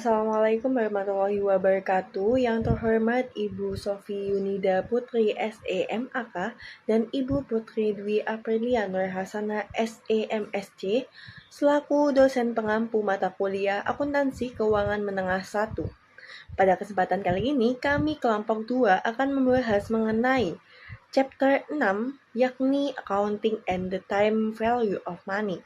Assalamualaikum warahmatullahi wabarakatuh. Yang terhormat Ibu Sofi Yunida Putri SEMAK dan Ibu Putri Dwi Aprilia Nurhasana SEMSC selaku dosen pengampu mata kuliah Akuntansi Keuangan Menengah 1. Pada kesempatan kali ini, kami kelompok 2 akan membahas mengenai chapter 6, yakni Accounting and the Time Value of Money.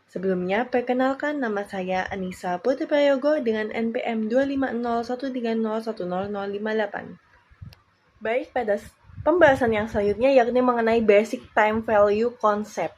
Sebelumnya, perkenalkan nama saya Anissa Putri Prayogo dengan NPM 25013010058. Baik, pada pembahasan yang selanjutnya yakni mengenai Basic Time Value Concept.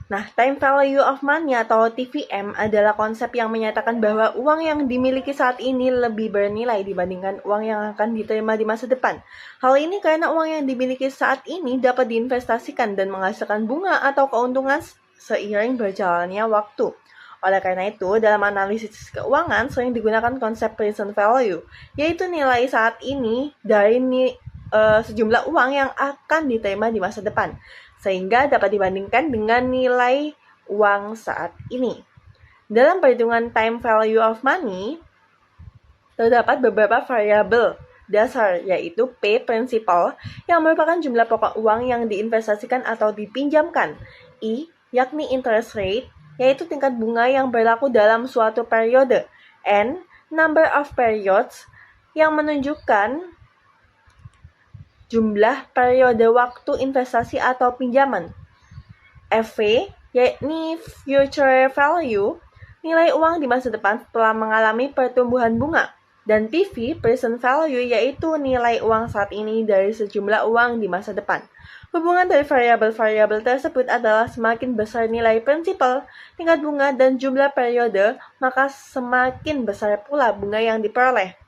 Nah, Time Value of Money atau TVM adalah konsep yang menyatakan bahwa uang yang dimiliki saat ini lebih bernilai dibandingkan uang yang akan diterima di masa depan. Hal ini karena uang yang dimiliki saat ini dapat diinvestasikan dan menghasilkan bunga atau keuntungan seiring berjalannya waktu. Oleh karena itu, dalam analisis keuangan sering digunakan konsep present value, yaitu nilai saat ini dari sejumlah uang yang akan diterima di masa depan, sehingga dapat dibandingkan dengan nilai uang saat ini. Dalam perhitungan time value of money, terdapat beberapa variabel dasar, yaitu P, principal, yang merupakan jumlah pokok uang yang diinvestasikan atau dipinjamkan, I, yakni interest rate, yaitu tingkat bunga yang berlaku dalam suatu periode, N, number of periods, yang menunjukkan jumlah periode waktu investasi atau pinjaman, FV, yakni future value, nilai uang di masa depan setelah mengalami pertumbuhan bunga, dan PV, present value, yaitu nilai uang saat ini dari sejumlah uang di masa depan. Hubungan dari variabel-variabel tersebut adalah semakin besar nilai prinsipal, tingkat bunga, dan jumlah periode, maka semakin besar pula bunga yang diperoleh.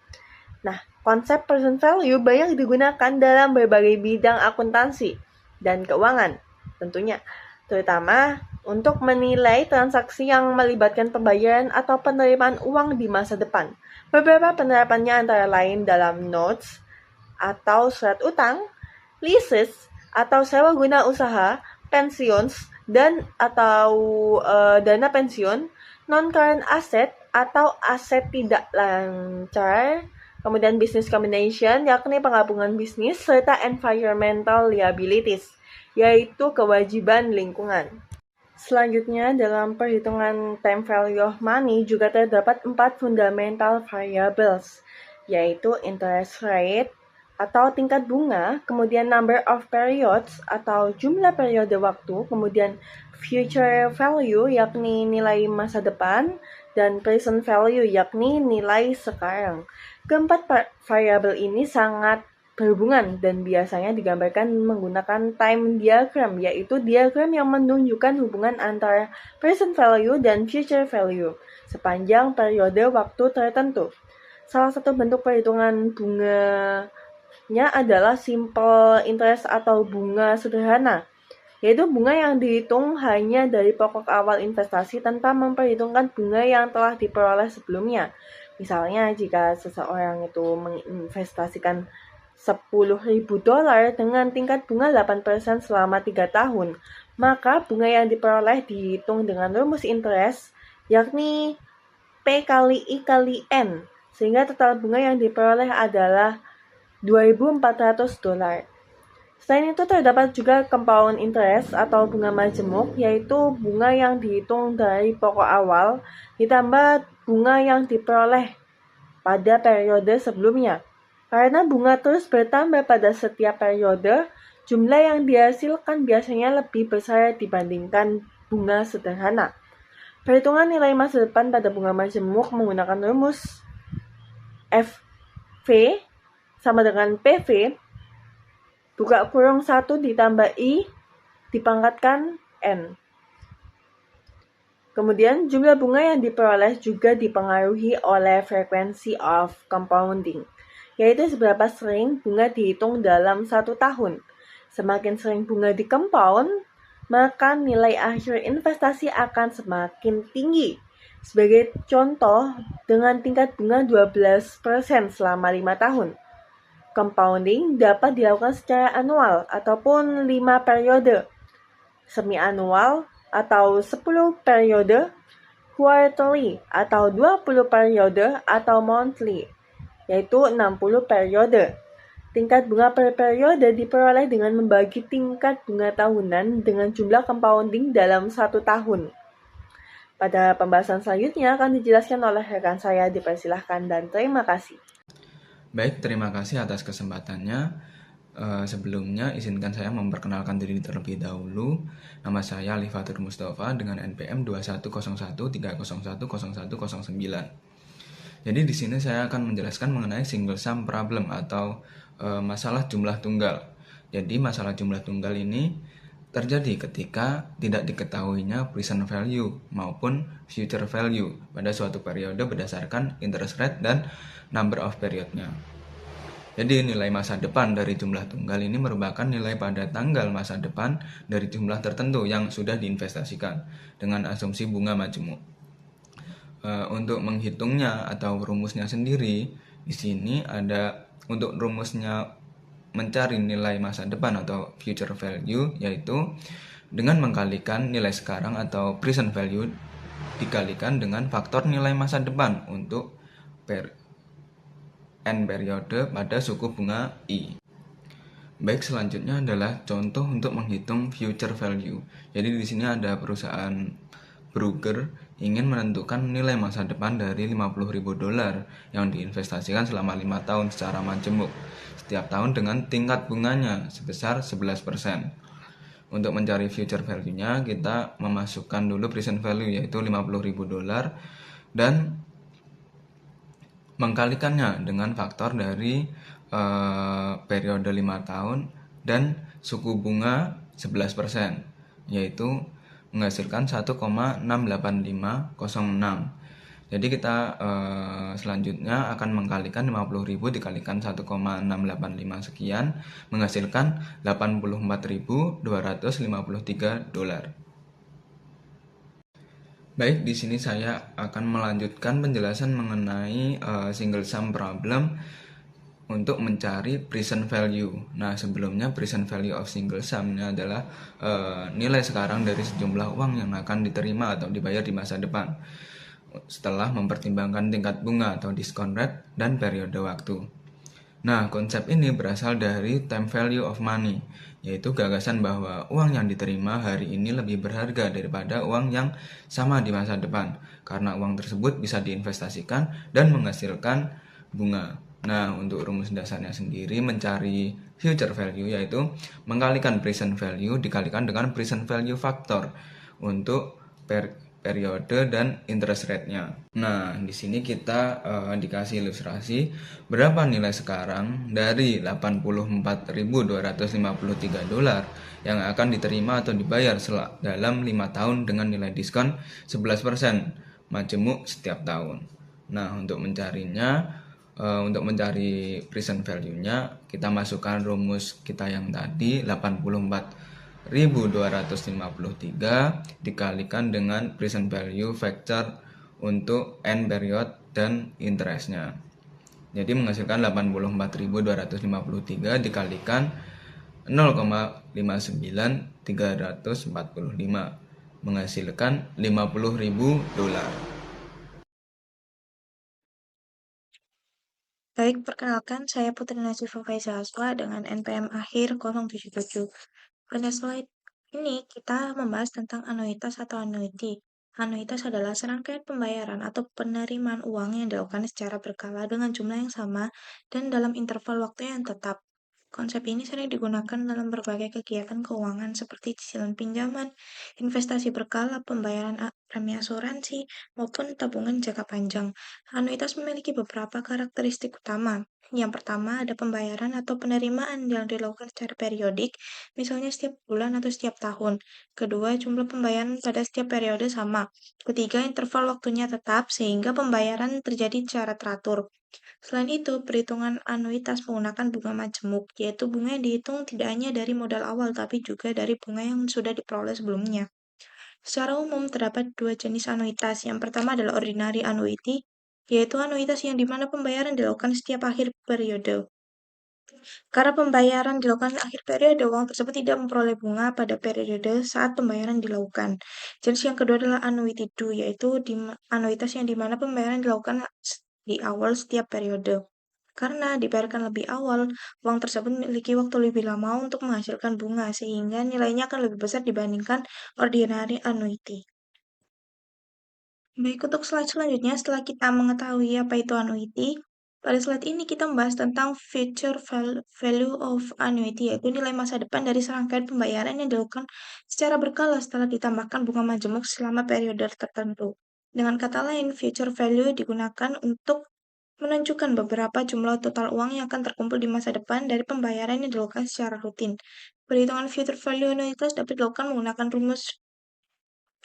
Nah, konsep present value banyak digunakan dalam berbagai bidang akuntansi dan keuangan, tentunya, terutama untuk menilai transaksi yang melibatkan pembayaran atau penerimaan uang di masa depan. Beberapa penerapannya antara lain dalam notes atau surat utang, leases atau sewa guna usaha, pensiuns dan atau dana pensiun, non-current asset atau aset tidak lancar, kemudian business combination, yakni penggabungan bisnis, serta environmental liabilities, yaitu kewajiban lingkungan. Selanjutnya, dalam perhitungan time value of money juga terdapat 4 fundamental variables, yaitu interest rate atau tingkat bunga, kemudian number of periods atau jumlah periode waktu, kemudian future value yakni nilai masa depan, dan present value yakni nilai sekarang. Keempat variabel ini sangat berhubungan dan biasanya digambarkan menggunakan time diagram, yaitu diagram yang menunjukkan hubungan antara present value dan future value sepanjang periode waktu tertentu. Salah satu bentuk perhitungan bunganya adalah simple interest atau bunga sederhana, yaitu bunga yang dihitung hanya dari pokok awal investasi tanpa memperhitungkan bunga yang telah diperoleh sebelumnya. Misalnya, jika seseorang itu menginvestasikan $10.000 dengan tingkat bunga 8% selama 3 tahun, maka bunga yang diperoleh dihitung dengan rumus interest, yakni P kali I kali N, sehingga total bunga yang diperoleh adalah $2.400. Selain itu, terdapat juga compound interest atau bunga majemuk, yaitu bunga yang dihitung dari pokok awal ditambah bunga yang diperoleh pada periode sebelumnya. Karena bunga terus bertambah pada setiap periode, jumlah yang dihasilkan biasanya lebih besar dibandingkan bunga sederhana. Perhitungan nilai masa depan pada bunga majemuk menggunakan rumus FV sama dengan PV, buka kurung 1 ditambah I dipangkatkan N. Kemudian jumlah bunga yang diperoleh juga dipengaruhi oleh frequency of compounding, yaitu seberapa sering bunga dihitung dalam 1 tahun. Semakin sering bunga di-compound, maka nilai akhir investasi akan semakin tinggi. Sebagai contoh, dengan tingkat bunga 12% selama 5 tahun. Compounding dapat dilakukan secara anual ataupun 5 periode, semi-anual atau 10 periode, quarterly atau 20 periode atau monthly, yaitu 60 periode. Tingkat bunga per periode diperoleh dengan membagi tingkat bunga tahunan dengan jumlah compounding dalam 1 tahun. Pada pembahasan selanjutnya akan dijelaskan oleh rekan saya, dipersilahkan dan terima kasih. Baik, terima kasih atas kesempatannya. Sebelumnya, izinkan saya memperkenalkan diri terlebih dahulu. Nama saya Alifatur Mustafa dengan NPM 210130101009. Jadi di sini saya akan menjelaskan mengenai single sum problem atau masalah jumlah tunggal. Jadi masalah jumlah tunggal ini terjadi ketika tidak diketahuinya present value maupun future value pada suatu periode berdasarkan interest rate dan number of periodnya. Jadi nilai masa depan dari jumlah tunggal ini merupakan nilai pada tanggal masa depan dari jumlah tertentu yang sudah diinvestasikan dengan asumsi bunga majemuk. Untuk menghitungnya atau rumusnya sendiri, di sini ada untuk rumusnya mencari nilai masa depan atau future value, yaitu dengan mengkalikan nilai sekarang atau present value dikalikan dengan faktor nilai masa depan untuk n periode pada suku bunga I. Baik, selanjutnya adalah contoh untuk menghitung future value. Jadi di sini ada perusahaan broker ingin menentukan nilai masa depan dari $50.000 yang diinvestasikan selama 5 tahun secara majemuk setiap tahun dengan tingkat bunganya sebesar 11%. Untuk mencari future value-nya, kita memasukkan dulu present value yaitu $50.000 dan mengkalikannya dengan faktor dari periode 5 tahun dan suku bunga 11%, yaitu menghasilkan 1,68506. Jadi kita selanjutnya akan mengkalikan 50.000 dikalikan 1,685 sekian menghasilkan $84.253. Baik, di sini saya akan melanjutkan penjelasan mengenai single sum problem untuk mencari present value. Nah, sebelumnya present value of single sum ini adalah nilai sekarang dari sejumlah uang yang akan diterima atau dibayar di masa depan setelah mempertimbangkan tingkat bunga atau discount rate dan periode waktu. Nah, konsep ini berasal dari time value of money, yaitu gagasan bahwa uang yang diterima hari ini lebih berharga daripada uang yang sama di masa depan, karena uang tersebut bisa diinvestasikan dan menghasilkan bunga. Nah, untuk rumus dasarnya sendiri mencari future value yaitu mengkalikan present value dikalikan dengan present value factor untuk periode dan interest rate-nya. Nah, di sini kita dikasih ilustrasi berapa nilai sekarang dari $84.253 yang akan diterima atau dibayar dalam 5 tahun dengan nilai diskon 11% majemuk setiap tahun. Nah, untuk mencarinya, untuk mencari present value-nya, kita masukkan rumus kita yang tadi 84.253 dikalikan dengan present value factor untuk n period dan interest-nya. Jadi menghasilkan 84.253 dikalikan 0,59345 menghasilkan $50.000. Baik, perkenalkan saya Putri Nasifa Faizal dengan NPM akhir 077. Pada slide ini kita membahas tentang anuitas atau annuity. Anuitas adalah serangkaian pembayaran atau penerimaan uang yang dilakukan secara berkala dengan jumlah yang sama dan dalam interval waktu yang tetap. Konsep ini sering digunakan dalam berbagai kegiatan keuangan seperti cicilan pinjaman, investasi berkala, pembayaran premi asuransi, maupun tabungan jangka panjang. Anuitas memiliki beberapa karakteristik utama. Yang pertama, ada pembayaran atau penerimaan yang dilakukan secara periodik, misalnya setiap bulan atau setiap tahun. Kedua, jumlah pembayaran pada setiap periode sama. Ketiga, interval waktunya tetap, sehingga pembayaran terjadi secara teratur. Selain itu, perhitungan anuitas menggunakan bunga majemuk, yaitu bunga yang dihitung tidak hanya dari modal awal, tapi juga dari bunga yang sudah diperoleh sebelumnya. Secara umum, terdapat dua jenis anuitas. Yang pertama adalah ordinary annuity, yaitu anuitas yang dimana pembayaran dilakukan setiap akhir periode. Karena pembayaran dilakukan di akhir periode, uang tersebut tidak memperoleh bunga pada periode saat pembayaran dilakukan. Jenis yang kedua adalah annuity due, yaitu anuitas yang dimana pembayaran dilakukan di awal setiap periode. Karena dibayarkan lebih awal, uang tersebut memiliki waktu lebih lama untuk menghasilkan bunga, sehingga nilainya akan lebih besar dibandingkan ordinary annuity. Baik, untuk slide selanjutnya, setelah kita mengetahui apa itu annuity, pada slide ini kita membahas tentang future value of annuity, yaitu nilai masa depan dari serangkaian pembayaran yang dilakukan secara berkala setelah ditambahkan bunga majemuk selama periode tertentu. Dengan kata lain, future value digunakan untuk menunjukkan beberapa jumlah total uang yang akan terkumpul di masa depan dari pembayaran yang dilakukan secara rutin. Perhitungan future value annuities dapat dilakukan menggunakan rumus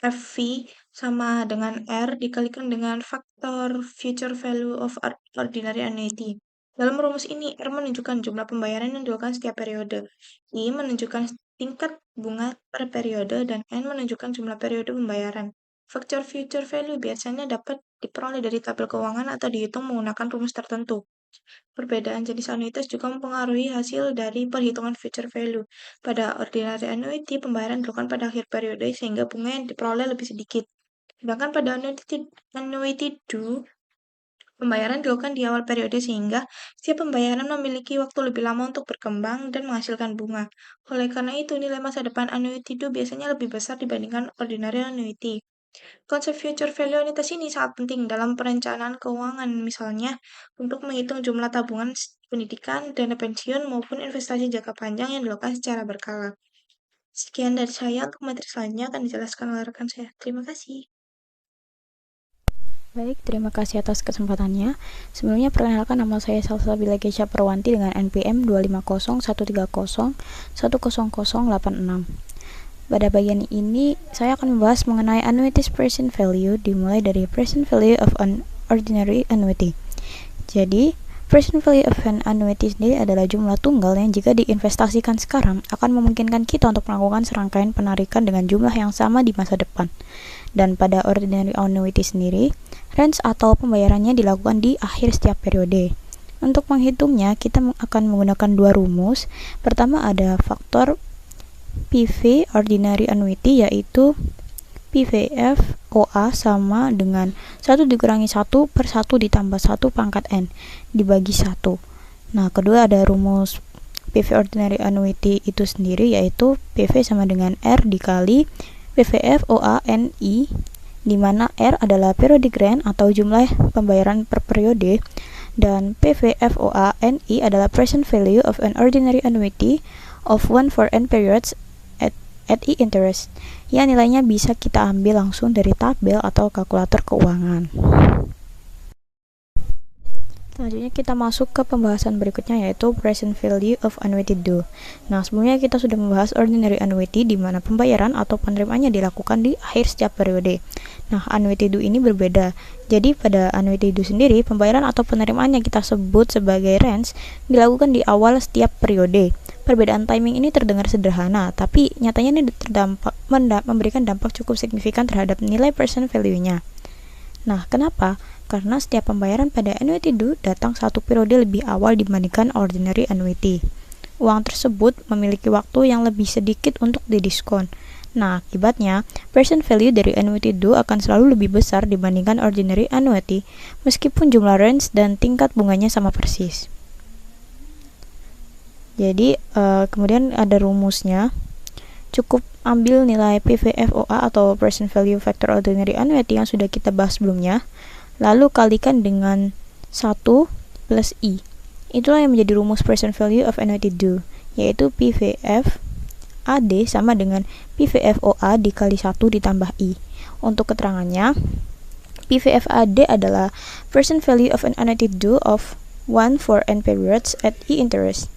FV sama dengan R dikalikan dengan faktor future value of ordinary annuity. Dalam rumus ini, R menunjukkan jumlah pembayaran yang dilakukan setiap periode, I menunjukkan tingkat bunga per periode, dan N menunjukkan jumlah periode pembayaran. Faktor future value biasanya dapat diperoleh dari tabel keuangan atau dihitung menggunakan rumus tertentu. Perbedaan jenis annuitas juga mempengaruhi hasil dari perhitungan future value. Pada ordinary annuity, pembayaran dilakukan pada akhir periode sehingga bunga yang diperoleh lebih sedikit. Sedangkan pada annuity due, pembayaran dilakukan di awal periode sehingga setiap pembayaran memiliki waktu lebih lama untuk berkembang dan menghasilkan bunga. Oleh karena itu, nilai masa depan annuity due biasanya lebih besar dibandingkan ordinary annuity. Konsep future value annuitas ini sangat penting dalam perencanaan keuangan, misalnya untuk menghitung jumlah tabungan pendidikan, dana pensiun, maupun investasi jangka panjang yang dilakukan secara berkala. Sekian dari saya, untuk materi selanjutnya akan dijelaskan oleh rekan saya. Terima kasih. Baik, terima kasih atas kesempatannya. Sebelumnya perkenalkan, nama saya Salsabila Kesha Perwanti dengan NPM 25013010086. Pada bagian ini, saya akan membahas mengenai annuities present value, dimulai dari present value of an ordinary annuity. Jadi, present value of an annuity sendiri adalah jumlah tunggal yang jika diinvestasikan sekarang akan memungkinkan kita untuk melakukan serangkaian penarikan dengan jumlah yang sama di masa depan. Dan pada ordinary annuity sendiri, range atau pembayarannya dilakukan di akhir setiap periode. Untuk menghitungnya, kita akan menggunakan dua rumus. Pertama ada faktor PV ordinary annuity, yaitu PVF OA sama dengan 1 dikurangi 1 per 1 ditambah 1 pangkat N dibagi 1. Nah, kedua ada rumus PV ordinary annuity itu sendiri, yaitu PV sama dengan R dikali PVF OA NI, di mana R adalah periodic rent atau jumlah pembayaran per periode, dan PVF OA NI adalah present value of an ordinary annuity of 1 for n periods at E interest, yang nilainya bisa kita ambil langsung dari tabel atau kalkulator keuangan. Selanjutnya kita masuk ke pembahasan berikutnya, yaitu present value of annuity due. Nah, sebelumnya kita sudah membahas ordinary annuity, di mana pembayaran atau penerimaannya dilakukan di akhir setiap periode. Nah, annuity due ini berbeda. Jadi pada annuity due sendiri, pembayaran atau penerimaan yang kita sebut sebagai range dilakukan di awal setiap periode. Perbedaan timing ini terdengar sederhana, tapi nyatanya ini memberikan dampak cukup signifikan terhadap nilai present value-nya. Nah, kenapa? Karena setiap pembayaran pada annuity due datang satu periode lebih awal dibandingkan ordinary annuity. Uang tersebut memiliki waktu yang lebih sedikit untuk didiskon. Nah, akibatnya, present value dari annuity due akan selalu lebih besar dibandingkan ordinary annuity, meskipun jumlah range dan tingkat bunganya sama persis. Jadi, kemudian ada rumusnya. Cukup ambil nilai PVFOA atau present value factor ordinary annuity yang sudah kita bahas sebelumnya, lalu kalikan dengan 1 plus I. Itulah yang menjadi rumus present value of annuity due, yaitu PVF AD sama dengan PVFOA dikali 1 ditambah I. Untuk keterangannya, PVFAD adalah present value of an annuity due of 1 for n periods at E interest.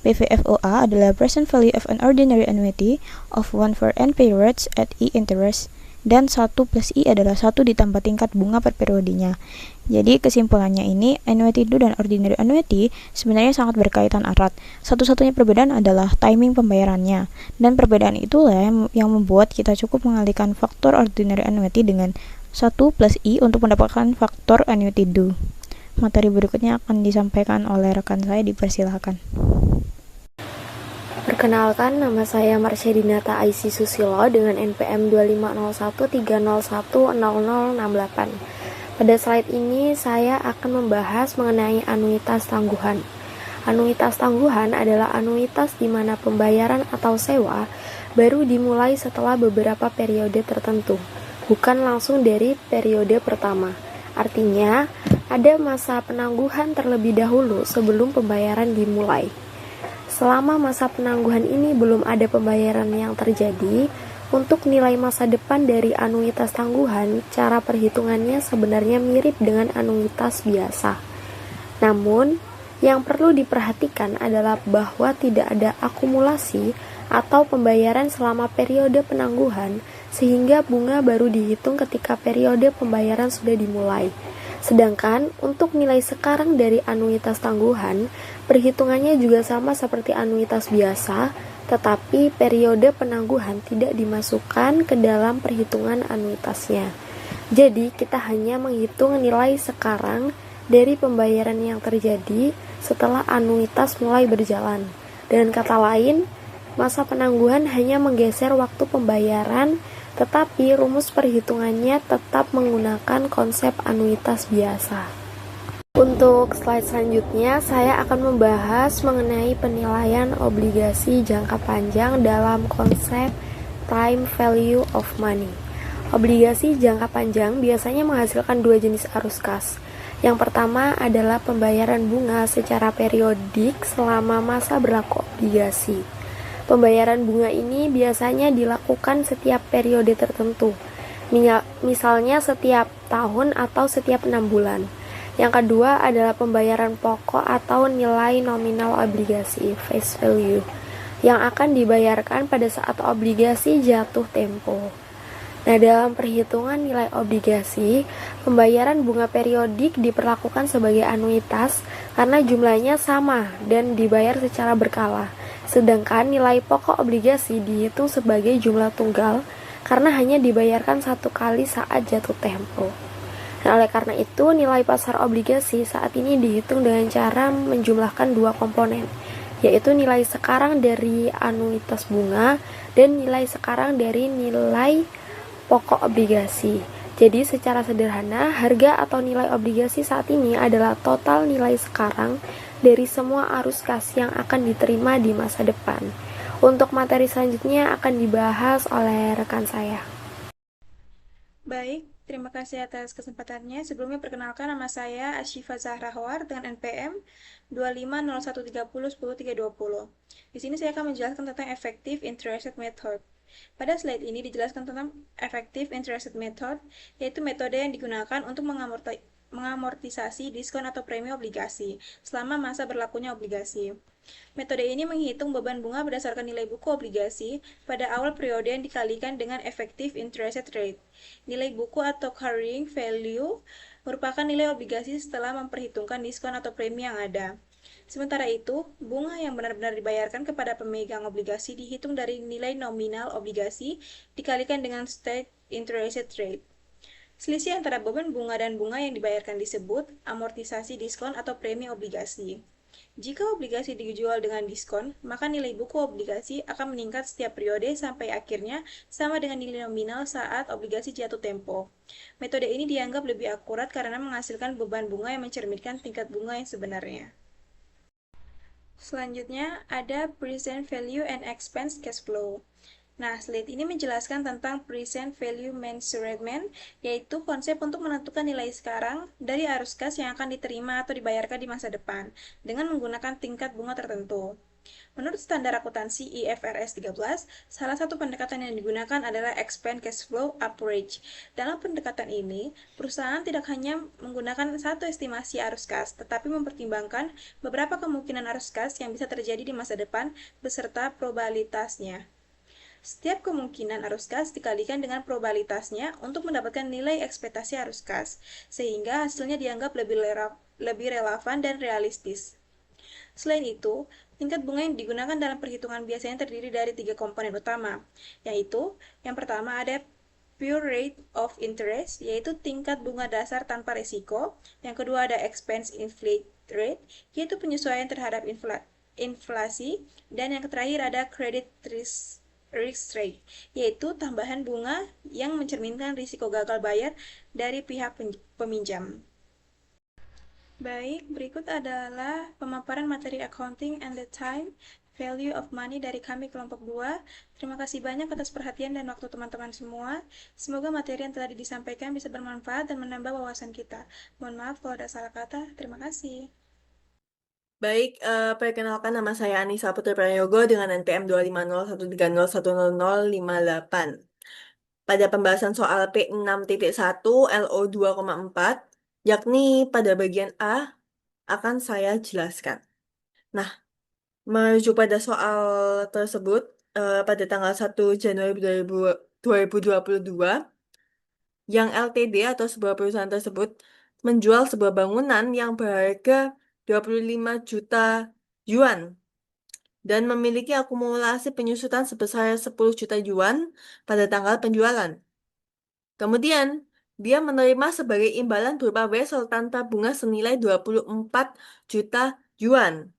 PVFOA adalah present value of an ordinary annuity of 1 for n periods at E interest, dan 1 plus I adalah 1 ditambah tingkat bunga per periodenya. Jadi kesimpulannya ini, annuity due dan ordinary annuity sebenarnya sangat berkaitan erat. Satu-satunya perbedaan adalah timing pembayarannya, dan perbedaan itulah yang membuat kita cukup mengalihkan faktor ordinary annuity dengan 1 plus I untuk mendapatkan faktor annuity due. Materi berikutnya akan disampaikan oleh rekan saya, dipersilahkan. Perkenalkan, nama saya Marsha Dinata Aisy Susilo dengan NPM 250130100068. Pada slide ini saya akan membahas mengenai anuitas tangguhan. Anuitas tangguhan adalah anuitas di mana pembayaran atau sewa baru dimulai setelah beberapa periode tertentu, bukan langsung dari periode pertama. Artinya, ada masa penangguhan terlebih dahulu sebelum pembayaran dimulai. Selama masa penangguhan ini belum ada pembayaran yang terjadi, untuk nilai masa depan dari anuitas tangguhan, cara perhitungannya sebenarnya mirip dengan anuitas biasa. Namun, yang perlu diperhatikan adalah bahwa tidak ada akumulasi atau pembayaran selama periode penangguhan, sehingga bunga baru dihitung ketika periode pembayaran sudah dimulai. Sedangkan untuk nilai sekarang dari anuitas tangguhan, perhitungannya juga sama seperti anuitas biasa, tetapi periode penangguhan tidak dimasukkan ke dalam perhitungan anuitasnya. Jadi, kita hanya menghitung nilai sekarang dari pembayaran yang terjadi setelah anuitas mulai berjalan. Dengan kata lain, masa penangguhan hanya menggeser waktu pembayaran, tetapi rumus perhitungannya tetap menggunakan konsep anuitas biasa. Untuk slide selanjutnya, saya akan membahas mengenai penilaian obligasi jangka panjang dalam konsep time value of money. Obligasi jangka panjang biasanya menghasilkan dua jenis arus kas. Yang pertama adalah pembayaran bunga secara periodik selama masa berlaku obligasi. Pembayaran bunga ini biasanya dilakukan setiap periode tertentu, misalnya setiap tahun atau setiap 6 bulan. Yang kedua adalah pembayaran pokok atau nilai nominal obligasi, face value, yang akan dibayarkan pada saat obligasi jatuh tempo. Nah, dalam perhitungan nilai obligasi, pembayaran bunga periodik diperlakukan sebagai anuitas karena jumlahnya sama dan dibayar secara berkala. Sedangkan nilai pokok obligasi dihitung sebagai jumlah tunggal karena hanya dibayarkan satu kali saat jatuh tempo. Nah, oleh karena itu, nilai pasar obligasi saat ini dihitung dengan cara menjumlahkan dua komponen, yaitu nilai sekarang dari anuitas bunga dan nilai sekarang dari nilai pokok obligasi. Jadi, secara sederhana, harga atau nilai obligasi saat ini adalah total nilai sekarang dari semua arus kas yang akan diterima di masa depan. Untuk materi selanjutnya akan dibahas oleh rekan saya. Baik, terima kasih atas kesempatannya. Sebelumnya perkenalkan, nama saya Asyifa Zahra Hawar dengan NPM 250130100320. Di sini saya akan menjelaskan tentang effective interest method. Pada slide ini dijelaskan tentang effective interest method, yaitu metode yang digunakan untuk mengamortisasi diskon atau premi obligasi selama masa berlakunya obligasi. Metode ini menghitung beban bunga berdasarkan nilai buku obligasi pada awal periode yang dikalikan dengan effective interest rate. Nilai buku atau carrying value merupakan nilai obligasi setelah memperhitungkan diskon atau premi yang ada. Sementara itu, bunga yang benar-benar dibayarkan kepada pemegang obligasi dihitung dari nilai nominal obligasi dikalikan dengan state interest rate. Selisih antara beban bunga dan bunga yang dibayarkan disebut amortisasi diskon atau premi obligasi. Jika obligasi dijual dengan diskon, maka nilai buku obligasi akan meningkat setiap periode sampai akhirnya sama dengan nilai nominal saat obligasi jatuh tempo. Metode ini dianggap lebih akurat karena menghasilkan beban bunga yang mencerminkan tingkat bunga yang sebenarnya. Selanjutnya ada present value and expense cash flow. Nah, slide ini menjelaskan tentang present value measurement, yaitu konsep untuk menentukan nilai sekarang dari arus kas yang akan diterima atau dibayarkan di masa depan, dengan menggunakan tingkat bunga tertentu. Menurut standar akuntansi IFRS 13, salah satu pendekatan yang digunakan adalah expense cash flow average. Dalam pendekatan ini, perusahaan tidak hanya menggunakan satu estimasi arus kas, tetapi mempertimbangkan beberapa kemungkinan arus kas yang bisa terjadi di masa depan beserta probabilitasnya. Setiap kemungkinan arus kas dikalikan dengan probabilitasnya untuk mendapatkan nilai ekspektasi arus kas, sehingga hasilnya dianggap lebih relevan dan realistis. Selain itu, tingkat bunga yang digunakan dalam perhitungan biasanya terdiri dari 3 komponen utama, yaitu yang pertama ada pure rate of interest, yaitu tingkat bunga dasar tanpa risiko. Yang kedua ada expense inflate rate, yaitu penyesuaian terhadap inflasi, dan yang terakhir ada credit risk rate, yaitu tambahan bunga yang mencerminkan risiko gagal bayar dari pihak peminjam. Baik, berikut adalah pemaparan materi accounting and the time value of money dari kami kelompok 2. Terima kasih banyak atas perhatian dan waktu teman-teman semua. Semoga materi yang telah disampaikan bisa bermanfaat dan menambah wawasan kita. Mohon maaf kalau ada salah kata. Terima kasih. Baik, perkenalkan nama saya Anissa Putri Prayogo dengan NPM 25013010058. Pada pembahasan soal P6.1 LO 2,4, yakni pada bagian A, akan saya jelaskan. Nah, merujuk pada soal tersebut, pada tanggal 1 Januari 2022, yang LTD atau sebuah perusahaan tersebut menjual sebuah bangunan yang berharga 25 juta yuan dan memiliki akumulasi penyusutan sebesar 10 juta yuan pada tanggal penjualan. Kemudian, dia menerima sebagai imbalan berupa wesel tanpa bunga senilai 24 juta yuan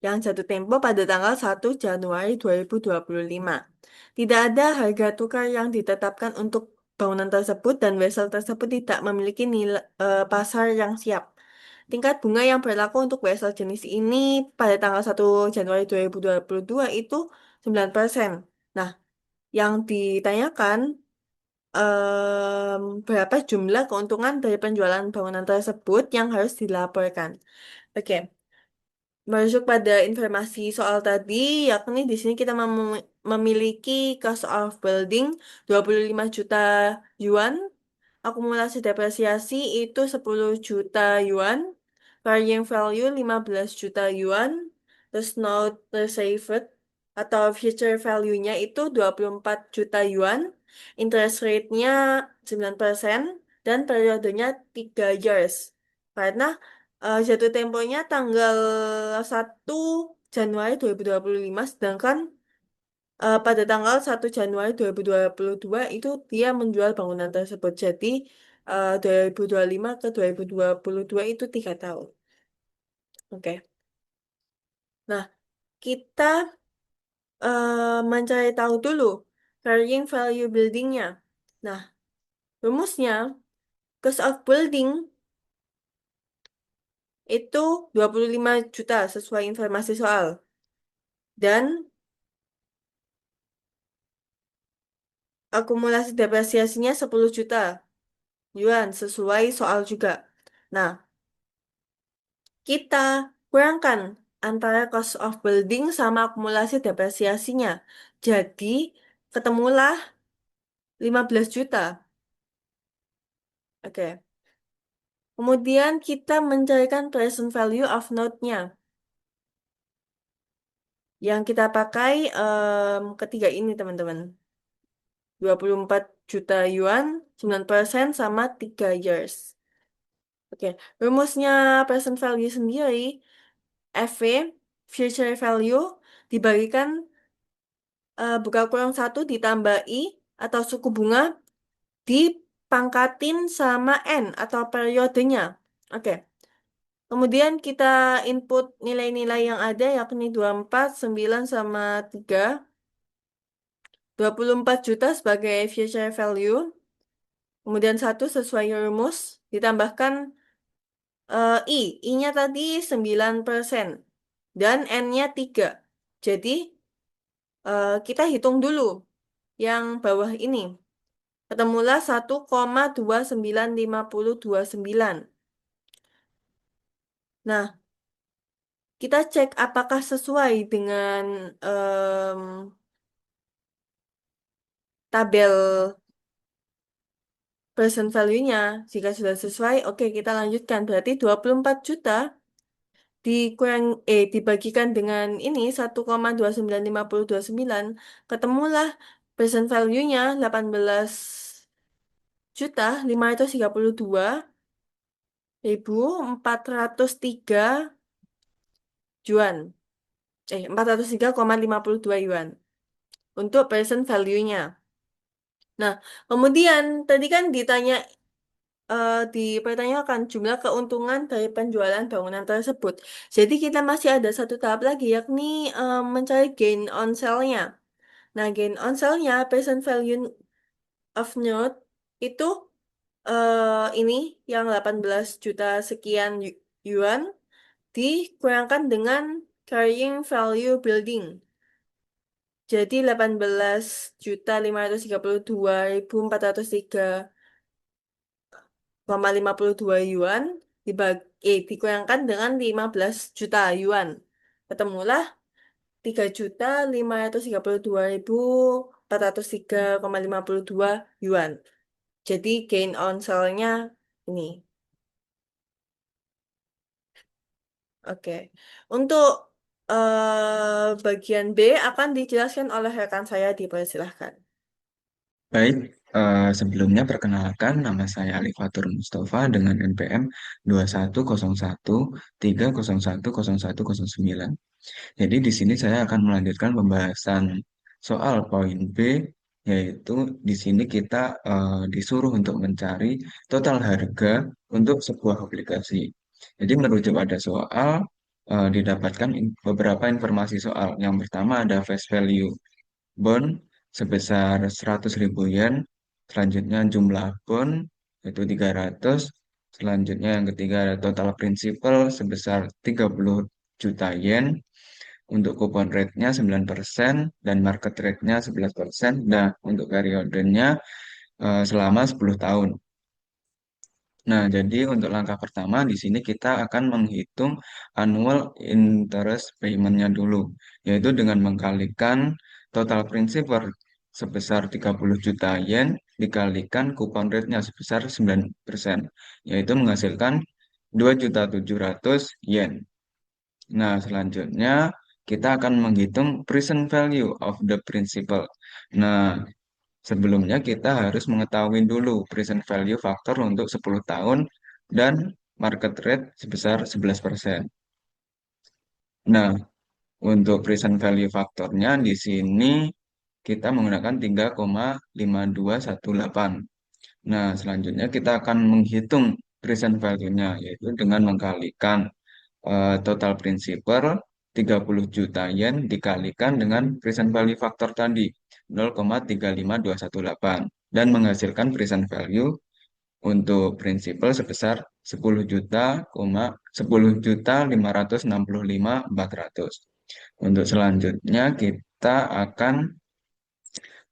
yang jatuh tempo pada tanggal 1 Januari 2025. Tidak ada harga tukar yang ditetapkan untuk bangunan tersebut dan wesel tersebut tidak memiliki nilai pasar yang siap. Tingkat bunga yang berlaku untuk wesel jenis ini pada tanggal 1 Januari 2022 itu 9%. Nah, yang ditanyakan berapa jumlah keuntungan dari penjualan bangunan tersebut yang harus dilaporkan. Oke. Merujuk pada informasi soal tadi, yakni di sini kita memiliki cost of building 25 juta yuan, akumulasi depresiasi itu 10 juta yuan, carrying value 15 juta yuan, terus note received atau future value-nya itu 24 juta yuan, interest rate-nya 9%, dan periodenya 3 years. Karena jatuh temponya tanggal 1 Januari 2025, sedangkan pada tanggal 1 Januari 2022 itu dia menjual bangunan tersebut. Jadi 2025 ke 2022 itu 3 tahun. Oke. Nah, kita mencari tahu dulu carrying value buildingnya. Nah, rumusnya cost of building itu 25 juta sesuai informasi soal. Dan akumulasi depresiasinya 10 juta yuan sesuai soal juga. Nah, kita kurangkan antara cost of building sama akumulasi depresiasinya. Jadi, ketemulah 15 juta. Oke. Kemudian kita mencarikan present value of note-nya. Yang kita pakai ketiga ini, teman-teman. 24 juta yuan, 9% sama 3 years. Oke, rumusnya present value sendiri, FV, future value, dibagikan buka kurung 1 ditambah I atau suku bunga dipangkatin sama N atau periodenya. Oke, kemudian kita input nilai-nilai yang ada yakni 24, 9, sama 3. 24 juta sebagai future value. Kemudian 1 sesuai rumus ditambahkan I-nya tadi 9% dan N-nya 3. Jadi kita hitung dulu yang bawah ini. Ketemulah 1,295029. Nah, kita cek apakah sesuai dengan tabel present value-nya. Jika sudah sesuai, oke kita lanjutkan. Berarti 24 juta dibagikan dengan ini 1,295029, ketemulah present value-nya 18.532.403 yuan. 403,52 yuan untuk present value-nya. Nah, kemudian tadi kan ditanya dipertanyakan jumlah keuntungan dari penjualan bangunan tersebut. Jadi kita masih ada satu tahap lagi, yakni mencari gain on sale-nya. Nah, gain on sale-nya, present value of note, itu ini yang 18 juta sekian yuan dikurangkan dengan carrying value building. Jadi 18.532.403,52 yuan dikurangkan dengan 15 juta yuan. Ketemulah 3.532.403,52 yuan. Jadi gain on sale-nya ini. Oke. Untuk bagian B akan dijelaskan oleh rekan saya, dipersilahkan. Baik, sebelumnya perkenalkan nama saya Ali Fatur Mustafa dengan NPM 210130101009. Jadi di sini saya akan melanjutkan pembahasan soal poin B, yaitu di sini kita disuruh untuk mencari total harga untuk sebuah obligasi. Jadi merujuk pada soal didapatkan beberapa informasi soal. Yang pertama ada face value bond sebesar 100.000 yen, selanjutnya jumlah bond yaitu 300, selanjutnya yang ketiga ada total principal sebesar 30 juta yen, untuk coupon rate-nya 9% dan market rate-nya 11%. Nah, untuk periodenya selama 10 tahun. Nah, jadi untuk langkah pertama di sini kita akan menghitung annual interest payment-nya dulu, yaitu dengan mengkalikan total principal sebesar 30 juta yen dikalikan coupon rate-nya sebesar 9%, yaitu menghasilkan 2.700.000 yen. Nah, selanjutnya kita akan menghitung present value of the principal. Nah, sebelumnya kita harus mengetahui dulu present value faktor untuk 10 tahun dan market rate sebesar 11%. Nah, untuk present value faktornya di sini kita menggunakan 3,5218. Nah, selanjutnya kita akan menghitung present value-nya, yaitu dengan mengkalikan total principal 30 juta yen dikalikan dengan present value factor tadi 0,35218 dan menghasilkan present value untuk principal sebesar 10.565.400. Untuk selanjutnya kita akan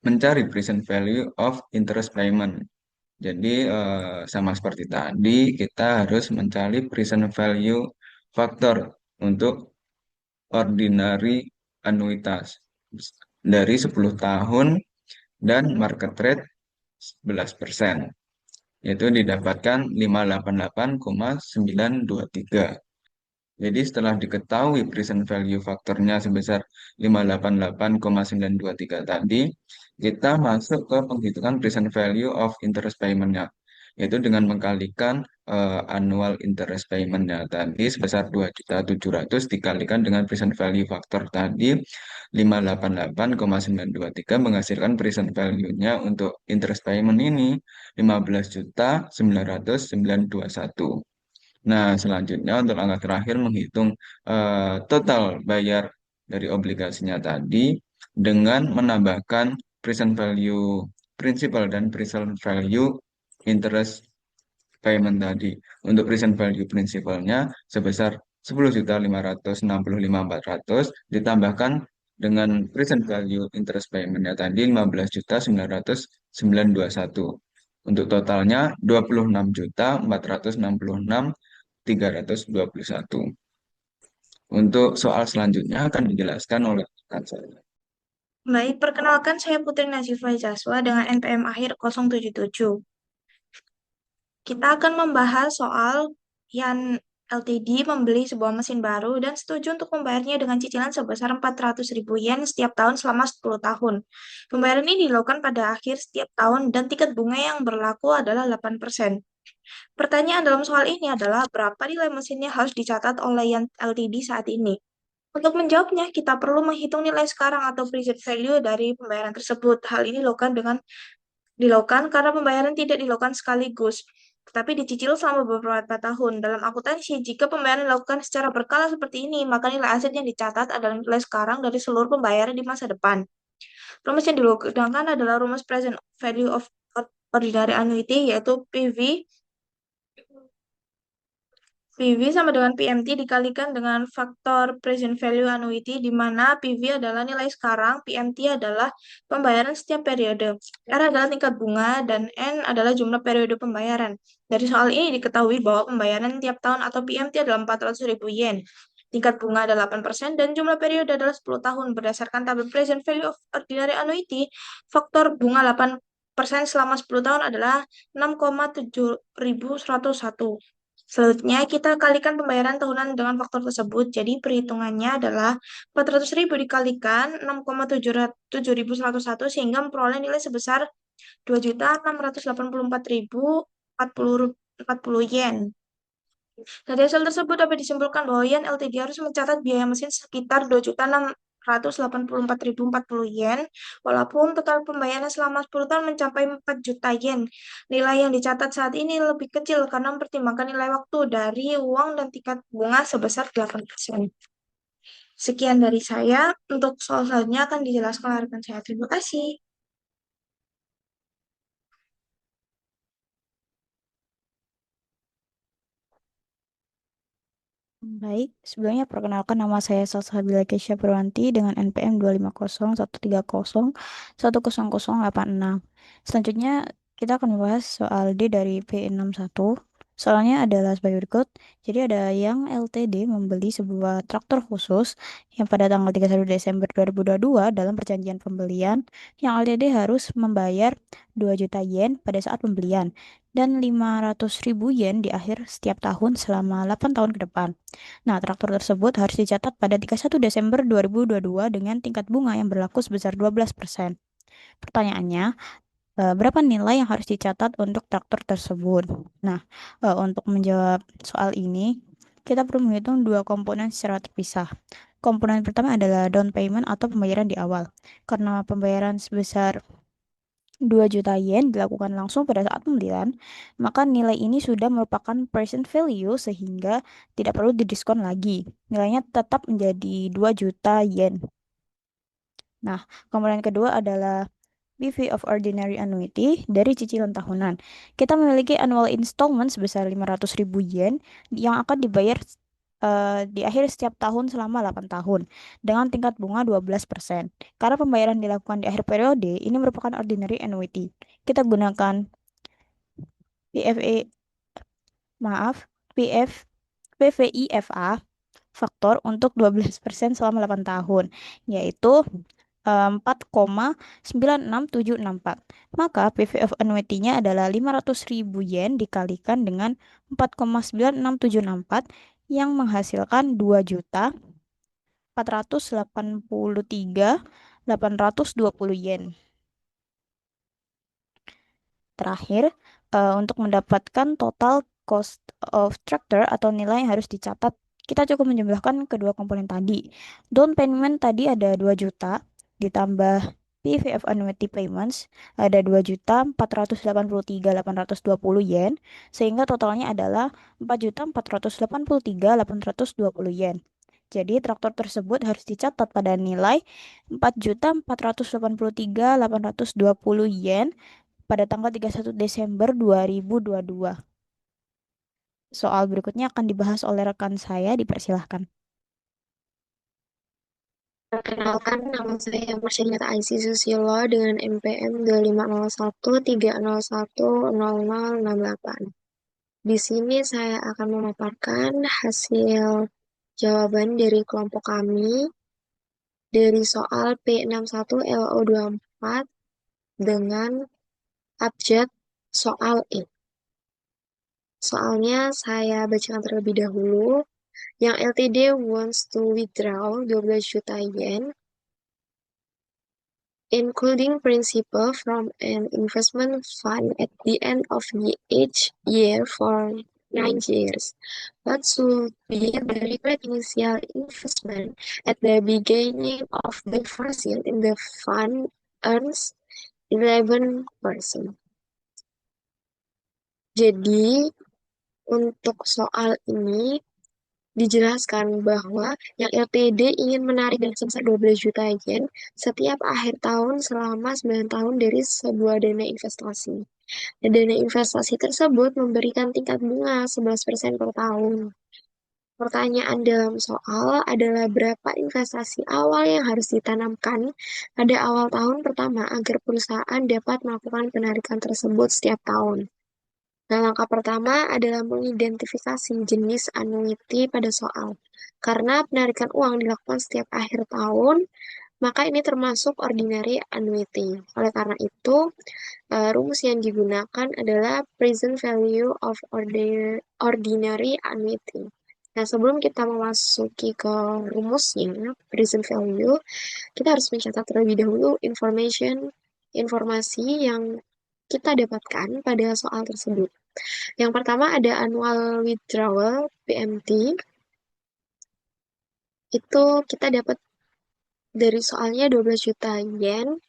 mencari present value of interest payment. Jadi sama seperti tadi, kita harus mencari present value faktor untuk ordinary annuitas dari 10 tahun dan market rate 11%, yaitu didapatkan 588,923. Jadi setelah diketahui present value faktornya sebesar 588,923 tadi, kita masuk ke penghitungan present value of interest payment-nya, yaitu dengan mengkalikan annual interest payment-nya tadi sebesar 2.700.000 dikalikan dengan present value factor tadi 588,923 menghasilkan present value-nya untuk interest payment ini 15.900.921. Nah, selanjutnya untuk langkah terakhir menghitung total bayar dari obligasinya tadi dengan menambahkan present value principal dan present value interest payment tadi. Untuk present value principalnya sebesar 10.565.400 ditambahkan dengan present value interest payment-nya tadi 15.900.921. Untuk totalnya 26.466.321. Untuk soal selanjutnya akan dijelaskan oleh rekan saya. Baik, perkenalkan saya Putri Nazifah Jaswa dengan NPM akhir 077. Kita akan membahas soal Yan Ltd membeli sebuah mesin baru dan setuju untuk membayarnya dengan cicilan sebesar 400.000 yen setiap tahun selama 10 tahun. Pembayaran ini dilakukan pada akhir setiap tahun dan tiket bunga yang berlaku adalah 8%. Pertanyaan dalam soal ini adalah berapa nilai mesinnya harus dicatat oleh Yan Ltd saat ini. Untuk menjawabnya, kita perlu menghitung nilai sekarang atau present value dari pembayaran tersebut. Hal ini dilakukan karena pembayaran tidak dilakukan sekaligus. tetapi dicicil selama beberapa tahun. Dalam akuntansi, jika pembayaran dilakukan secara berkala seperti ini, maka nilai aset yang dicatat adalah nilai sekarang dari seluruh pembayaran di masa depan. Rumus yang digunakan adalah rumus present value of ordinary annuity, yaitu PV sama dengan PMT dikalikan dengan faktor present value annuity, di mana PV adalah nilai sekarang, PMT adalah pembayaran setiap periode, R adalah tingkat bunga, dan N adalah jumlah periode pembayaran. Dari soal ini diketahui bahwa pembayaran tiap tahun atau PMT adalah 400.000 yen. Tingkat bunga adalah 8% dan jumlah periode adalah 10 tahun. Berdasarkan tabel present value of ordinary annuity, faktor bunga 8% selama 10 tahun adalah 6,7101. Selanjutnya, kita kalikan pembayaran tahunan dengan faktor tersebut. Jadi, perhitungannya adalah 400.000 dikalikan 6,7101 sehingga memperoleh nilai sebesar 2.684.040 yen. Dari hasil tersebut dapat disimpulkan bahwa Yen LTD harus mencatat biaya mesin sekitar 2.684.040 yen, walaupun total pembayaran selama 10 tahun mencapai 4 juta yen. Nilai yang dicatat saat ini lebih kecil karena mempertimbangkan nilai waktu dari uang dan tingkat bunga sebesar 8%. Sekian dari saya. Untuk soal selanjutnya akan dijelaskan oleh rekan saya. Terima kasih. Baik, sebelumnya perkenalkan nama saya Salsabila Kesha Purwanti dengan NPM 2501301008086. Selanjutnya kita akan membahas soal D dari P61. Soalnya adalah sebagai berikut. Jadi ada yang LTD membeli sebuah traktor khusus yang pada tanggal 31 Desember 2022 dalam perjanjian pembelian yang LTD harus membayar 2 juta yen pada saat pembelian dan 500.000 yen di akhir setiap tahun selama 8 tahun ke depan. Nah, traktor tersebut harus dicatat pada 31 Desember 2022 dengan tingkat bunga yang berlaku sebesar 12%. Pertanyaannya, berapa nilai yang harus dicatat untuk traktor tersebut? Nah, untuk menjawab soal ini, kita perlu menghitung dua komponen secara terpisah. Komponen pertama adalah down payment atau pembayaran di awal. Karena pembayaran sebesar 2 juta yen dilakukan langsung pada saat pembelian, maka nilai ini sudah merupakan present value sehingga tidak perlu didiskon lagi. Nilainya tetap menjadi 2 juta yen. Nah, komponen kedua adalah PV of ordinary annuity dari cicilan tahunan. Kita memiliki annual installment sebesar 500.000 yen yang akan dibayar di akhir setiap tahun selama 8 tahun dengan tingkat bunga 12%. Karena pembayaran dilakukan di akhir periode, ini merupakan ordinary annuity. Kita gunakan PFE, maaf, PF, PVIFA faktor untuk 12% selama 8 tahun, yaitu 4,96764. Maka PV of annuity-nya adalah 500.000 yen dikalikan dengan 4,96764 yang menghasilkan 2.483.820 yen. Terakhir, untuk mendapatkan total cost of tractor atau nilai yang harus dicatat, kita cukup menjumlahkan kedua komponen tadi. Down payment tadi ada 2 juta, ditambah PVF annuity payments ada 2.483.820 yen, sehingga totalnya adalah 4.483.820 yen. Jadi traktor tersebut harus dicatat pada nilai 4.483.820 yen pada tanggal 31 Desember 2022. Soal berikutnya akan dibahas oleh rekan saya, dipersilahkan. Perkenalkan, nama saya Marcelina Aisy Susilo dengan NPM 250130100068. Di sini saya akan memaparkan hasil jawaban dari kelompok kami dari soal P61 LO24 dengan abjad soal E. Soalnya saya bacakan terlebih dahulu. Yang LTD wants to withdraw 12 juta yen, including principal from an investment fund at the end of each year for 9 years. What should be the required initial investment at the beginning of the first year in the fund earns 11%? Jadi, untuk soal ini dijelaskan bahwa yang LPD ingin menarik dana sebesar 12 juta yen setiap akhir tahun selama 9 tahun dari sebuah dana investasi. Dan dana investasi tersebut memberikan tingkat bunga 11% per tahun. Pertanyaan dalam soal adalah berapa investasi awal yang harus ditanamkan pada awal tahun pertama agar perusahaan dapat melakukan penarikan tersebut setiap tahun. Nah, langkah pertama adalah mengidentifikasi jenis annuity pada soal. Karena penarikan uang dilakukan setiap akhir tahun, maka ini termasuk ordinary annuity. Oleh karena itu, rumus yang digunakan adalah present value of ordinary annuity. Nah, sebelum kita memasuki ke rumusnya, present value, kita harus mencatat terlebih dahulu informasi yang kita dapatkan pada soal tersebut. Yang pertama ada annual withdrawal PMT. Itu kita dapat dari soalnya 12 juta yen.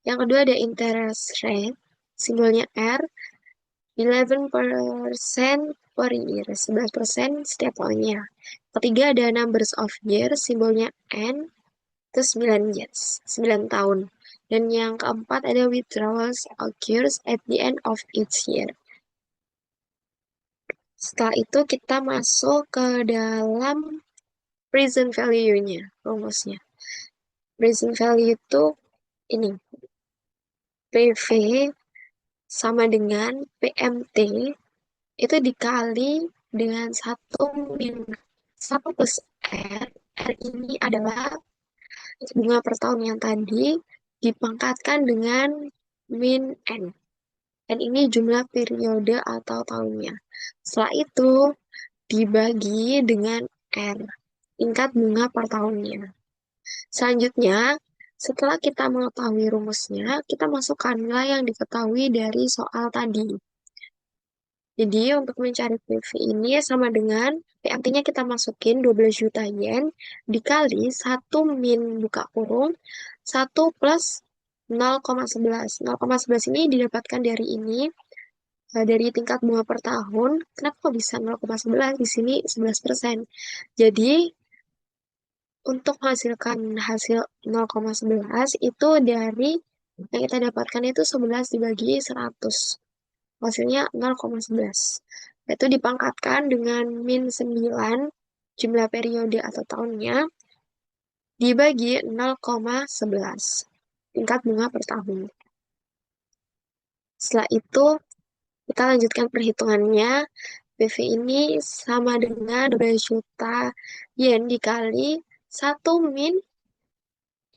Yang kedua ada interest rate, simbolnya R, 11% per year, 11% setiap tahunnya. Ketiga ada numbers of years, simbolnya N, itu 9 years, 9 tahun. Dan yang keempat ada withdrawals occurs at the end of each year. Setelah itu kita masuk ke dalam present value-nya, rumusnya. Present value itu ini, PV sama dengan PMT itu dikali dengan 1 min 1 plus R. R ini adalah bunga per tahun yang tadi dipangkatkan dengan min N. N ini jumlah periode atau tahunnya. Setelah itu dibagi dengan R, tingkat bunga per tahunnya. Selanjutnya, setelah kita mengetahui rumusnya, kita masukkan nilai yang diketahui dari soal tadi. Jadi, untuk mencari PV ini sama dengan PMT-nya kita masukin 12 juta yen dikali 1 min buka kurung 1 plus 0,11. 0,11 ini didapatkan dari ini, dari tingkat bunga per tahun. Kenapa kok bisa 0,11? Di sini 11%. Jadi, untuk menghasilkan hasil 0,11 itu dari yang kita dapatkan itu 11 dibagi 100. Hasilnya 0,11. Itu dipangkatkan dengan min 9 jumlah periode atau tahunnya dibagi 0,11 tingkat bunga per tahun. Setelah itu kita lanjutkan perhitungannya. PV ini sama dengan 12 juta yen dikali 1 min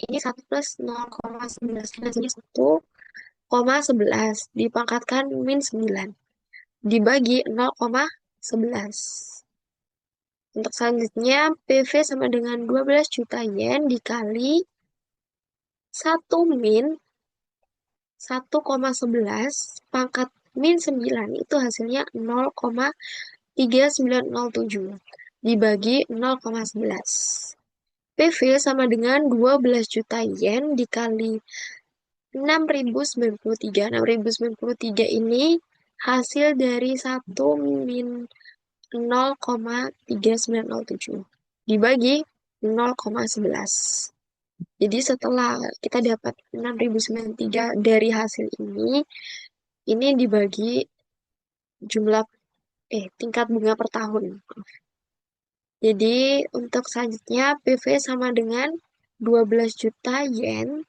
ini 1 plus 0,11 jadi 1,11 dipangkatkan min 9 dibagi 0,11. Untuk selanjutnya PV sama dengan 12 juta yen dikali 1 min 1,11 pangkat min 9 itu hasilnya 0,3907 dibagi 0,11. PV sama dengan 12 juta yen dikali 6.093. 6.093 ini hasil dari 1 min 0,3907 dibagi 0,11. Jadi setelah kita dapat 6.093 dari hasil ini dibagi jumlah tingkat bunga per tahun. Jadi untuk selanjutnya PV sama dengan 12 juta yen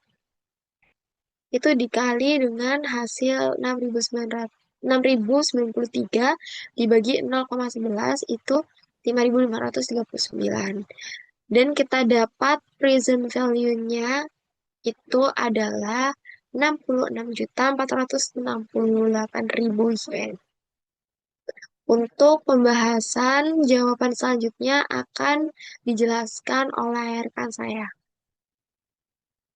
itu dikali dengan hasil 6.093 dibagi 0,11 itu 5.539. Dan kita dapat present value-nya itu adalah 66.468.000 yen. Untuk pembahasan jawaban selanjutnya akan dijelaskan oleh rekan saya.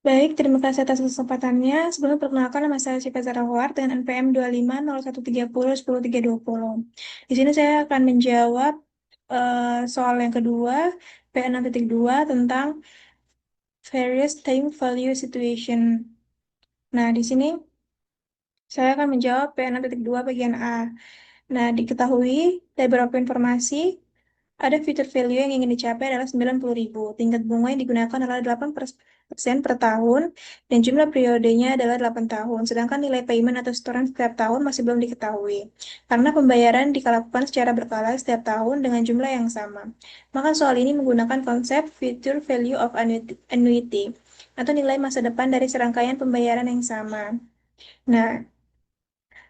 Baik, terima kasih atas kesempatannya. Sebelum perkenalkan, nama saya Syifa Zarahwar dengan NPM 2501301020. Di sini saya akan menjawab soal yang kedua, P6.2 tentang various time value situation. Nah, di sini saya akan menjawab P6.2 bagian A. Nah, diketahui dari beberapa informasi, ada future value yang ingin dicapai adalah 90.000. Tingkat bunga yang digunakan adalah 8% per tahun dan jumlah periodenya adalah 8 tahun. Sedangkan nilai payment atau setoran setiap tahun masih belum diketahui. Karena pembayaran dilakukan secara berkala setiap tahun dengan jumlah yang sama. Maka soal ini menggunakan konsep future value of annuity atau nilai masa depan dari serangkaian pembayaran yang sama. Nah,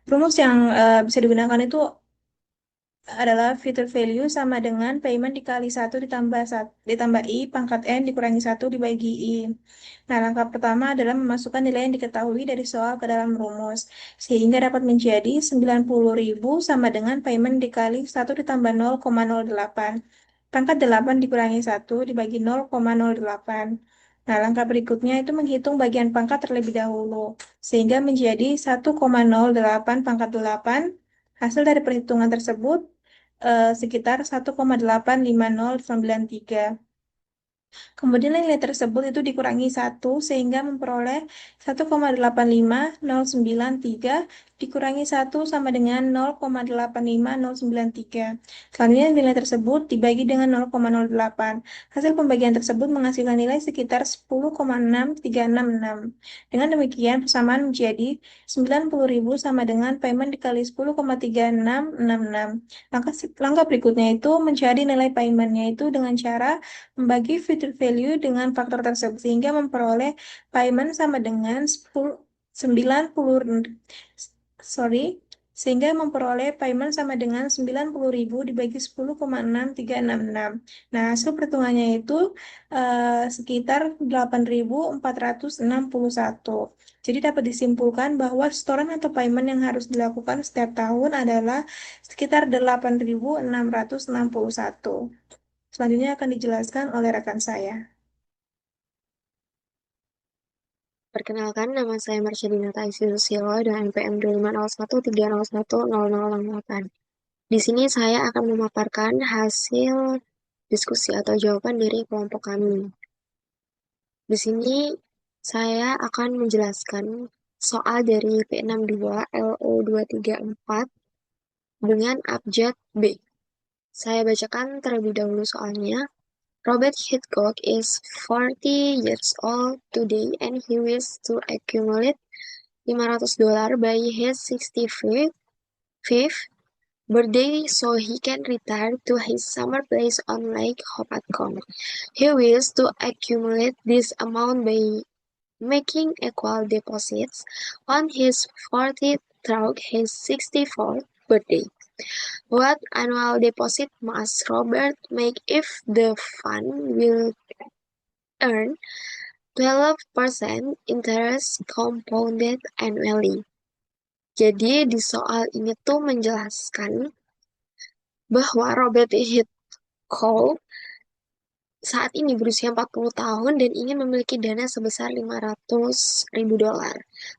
rumus yang bisa digunakan itu adalah future value sama dengan payment dikali 1 ditambah I pangkat N dikurangi 1 dibagi I. Nah, langkah pertama adalah memasukkan nilai yang diketahui dari soal ke dalam rumus, sehingga dapat menjadi 90.000 sama dengan payment dikali 1 ditambah 0,08. Pangkat 8 dikurangi 1 dibagi 0,08. Nah, langkah berikutnya itu menghitung bagian pangkat terlebih dahulu, sehingga menjadi 1,08 pangkat 8. Hasil dari perhitungan tersebut sekitar 1,85093. Kemudian nilai tersebut itu dikurangi 1 sehingga memperoleh 1,85093 dikurangi 1 sama dengan 0,85093. Selanjutnya nilai tersebut dibagi dengan 0,08. Hasil pembagian tersebut menghasilkan nilai sekitar 10,6366. Dengan demikian persamaan menjadi 90.000 sama dengan payment dikali 10,3666. Langkah berikutnya itu mencari nilai paymentnya itu dengan cara membagi future value dengan faktor tersebut sehingga memperoleh payment sama dengan 90 sorry sehingga memperoleh payment sama dengan 90.000 dibagi 10,6366. Nah, hasil perhitungannya itu sekitar 8.461. Jadi dapat disimpulkan bahwa setoran atau payment yang harus dilakukan setiap tahun adalah sekitar 8.661. Selanjutnya akan dijelaskan oleh rekan saya. Perkenalkan, nama saya Marcelina Taisi Susilo dengan NPM 2501301008. Di sini saya akan memaparkan hasil diskusi atau jawaban dari kelompok kami. Di sini saya akan menjelaskan soal dari P62 LO234 dengan abjad B. Saya bacakan terlebih dahulu soalnya. Robert Hitchcock is 40 years old today and he wishes to accumulate $500 by his 65th birthday so he can retire to his summer place on Lake Hopatcong. He wishes to accumulate this amount by making equal deposits on his 40th through his 64th birthday. What annual deposit must Robert make if the fund will earn 12% interest compounded annually? Jadi di soal ini tuh menjelaskan bahwa Robert Hitchcock saat ini berusia 40 tahun dan ingin memiliki dana sebesar $500.000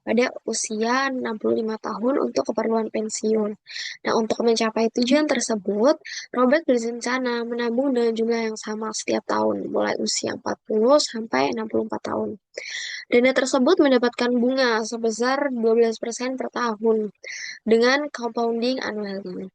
pada usia 65 tahun untuk keperluan pensiun. Nah, untuk mencapai tujuan tersebut, Robert berencana menabung dengan jumlah yang sama setiap tahun, mulai usia 40 sampai 64 tahun. Dana tersebut mendapatkan bunga sebesar 12% per tahun dengan compounding annually.